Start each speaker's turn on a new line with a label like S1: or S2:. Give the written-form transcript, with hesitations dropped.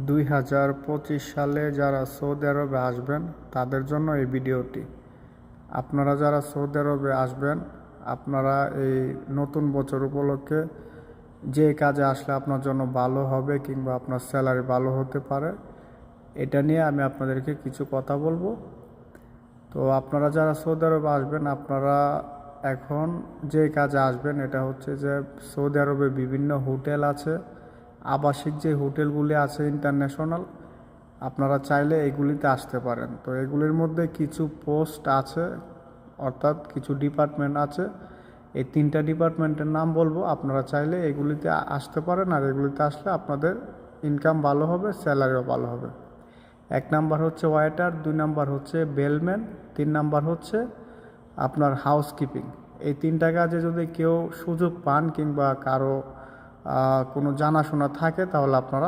S1: 2025 সালে যারা সৌদি আরবে আসবেন তাদের জন্য এই ভিডিওটি। আপনারা যারা সৌদি আরবে আসবেন, আপনারা এই নতুন বছর উপলক্ষে যে কাজে আসলে আপনার জন্য ভালো হবে কিংবা আপনার স্যালারি ভালো হতে পারে, এটা নিয়ে আমি আপনাদেরকে কিছু কথা বলবো। তো আপনারা যারা সৌদি আরবে আসবেন, আপনারা এখন যে কাজে আসবেন এটা হচ্ছে যে সৌদি আরবে বিভিন্ন হোটেল আছে, আবাসিক যে হোটেলগুলি আছে ইন্টারন্যাশনাল, আপনারা চাইলে এগুলিতে আসতে পারেন। তো এগুলির মধ্যে কিছু পোস্ট আছে, অর্থাৎ কিছু ডিপার্টমেন্ট আছে। এই 3টা ডিপার্টমেন্টের নাম বলবো, আপনারা চাইলে এগুলিতে আসতে পারেন। আর এগুলিতে আসলে আপনাদের ইনকাম ভালো হবে, স্যালারিও ভালো হবে। 1 নাম্বার হচ্ছে ওয়েটার, 2 নাম্বার হচ্ছে বেলম্যান, 3 নাম্বার হচ্ছে আপনার হাউসকিপিং। এই 3টা কাজে যদি কেউ সুযোগ পান কিংবা কারো কোনো জানাশোনা থাকে, তাহলে আপনারা